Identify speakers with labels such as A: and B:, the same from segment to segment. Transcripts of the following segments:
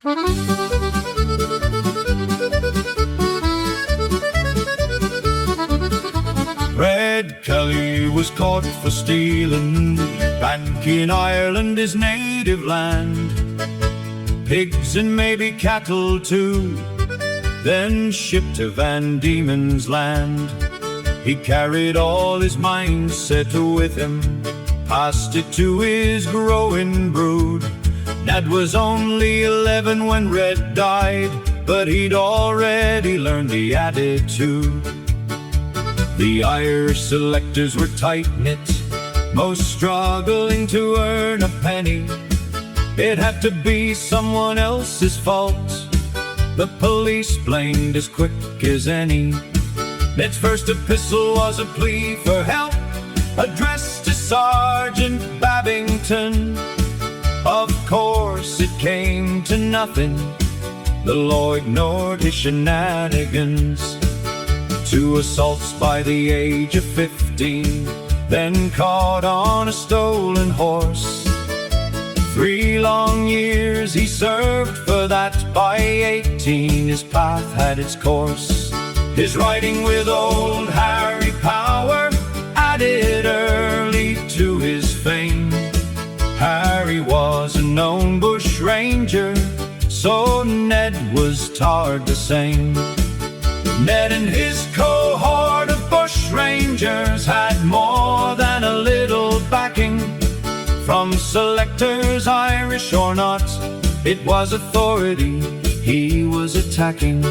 A: Red Kelly was caught for stealing bank in Ireland, his native land. Pigs and maybe cattle too, then shipped to Van Diemen's Land. He carried all his mindset with him, passed it to his growing brood. Ned was only 11 when Red died, but he'd already learned the attitude. The Irish selectors were tight-knit, most struggling to earn a penny. It had to be someone else's fault. The police blamed as quick as any. Ned's first epistle was a plea for help, addressed to Sergeant Babington. Of course it came to nothing. The law ignored his shenanigans. 2 assaults by the age of 15, then caught on a stolen horse. 3 long years he served for that. By 18 his path had its course. His riding with old Harry Power added early to his fame. Harry was a known bush ranger, so Ned was tarred the same. Ned and his cohort of bushrangers had more than a little backing from selectors, Irish or not. It was authority he was attacking.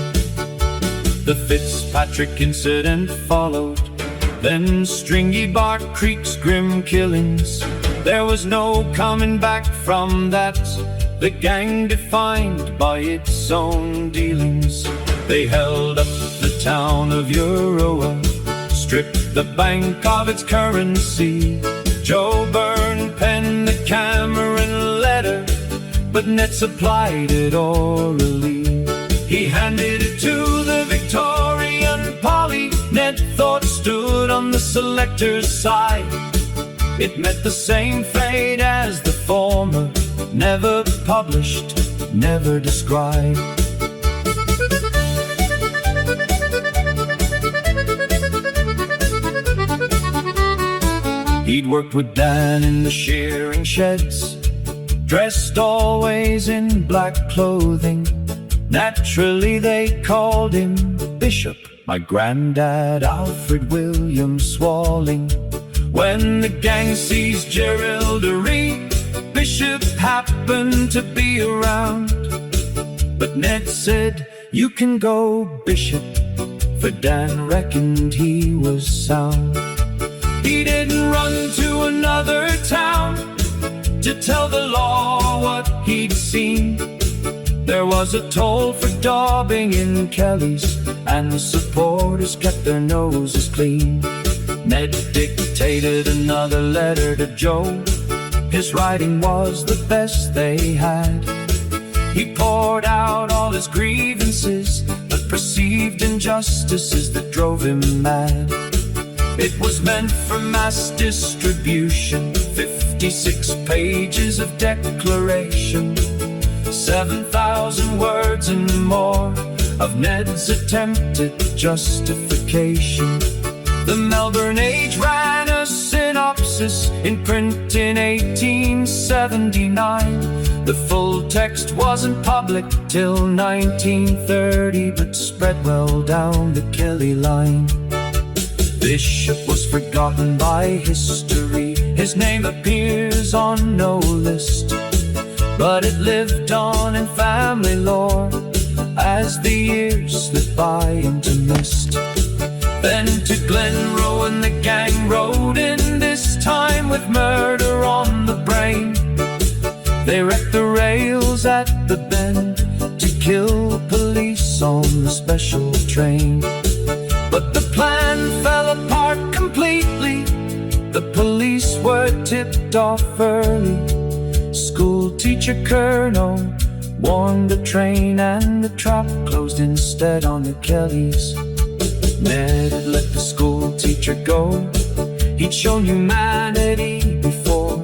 A: The Fitzpatrick incident followed, then Stringy Bark Creek's grim killings. There was no coming back from that, the gang defined by its own dealings. They held up the town of Euroa, stripped the bank of its currency. Joe Byrne penned the Cameron letter, but Ned supplied it orally. He handed it to the Victorian Polly. Ned thought stood on the selector's side. It met the same fate as the former, never published, never described. He'd worked with Dan in the shearing sheds, dressed always in black clothing. Naturally they called him Bishop, my granddad Alfred William Swalling. When the gang seized Geraldary, Bishop happened to be around. But Ned said, "You can go, Bishop," for Dan reckoned he was sound. He didn't run to another town to tell the law what he'd seen. There was a toll for daubing in Kelly's, and the supporters kept their noses clean. Ned dictated another letter to Joe. His writing was the best they had. He poured out all his grievances, but perceived injustices that drove him mad. It was meant for mass distribution, 56 pages of declaration, 7,000 words and more of Ned's attempted justification. The Melbourne Age ran a synopsis in print in 1879. The full text wasn't public till 1930, but spread well down the Kelly line. Bishop was forgotten by history. His name appears on no list, but it lived on in family lore as the years slipped by into mist. Then to Glenrowan the gang rode in, this time with murder on the brain. They wrecked the rails at the bend to kill police on the special train. But the plan fell apart completely. The police were tipped off early. School teacher Kerno warned the train, and the trap closed instead on the Kellys. Ned had let the school teacher go. He'd shown humanity before,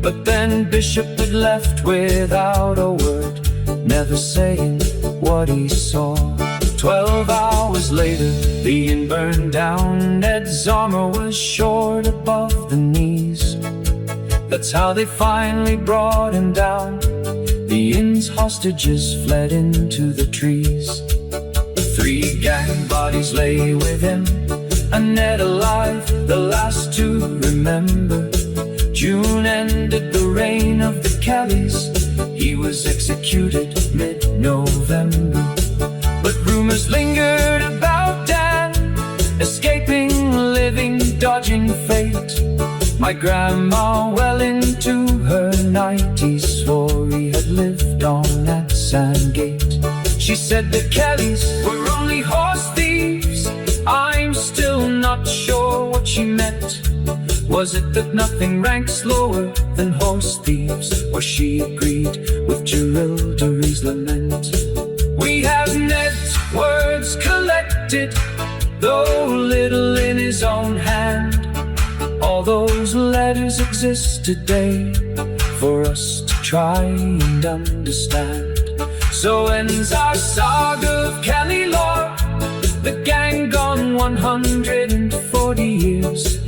A: but then Bishop had left without a word.
B: never saying what he saw. 12 hours later, the inn burned down. Ned's armor was short above the knees. That's how they finally brought him down. The inn's hostages fled into the trees. 3 gang bodies lay with him, and Ned alive, the last to remember. June ended the reign of the Kellys. He was executed mid-November. But rumors lingered about Dan, escaping, living, dodging fate. My grandma, well into her 90s, swore he had lived on at Sandgate. She said the Kellys were only horse thieves. I'm still not sure what she meant. Was it that nothing ranks lower than horse thieves? Or she agreed with Jerildery's lament? We have Ned's words collected, though little in his own hand. All those letters exist today for us to try and understand. So ends our saga of Kelly lore, the gang gone 140 years,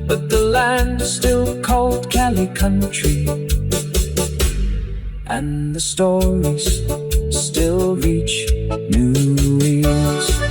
B: but the land is still called Kelly Country, and the stories still reach new ears.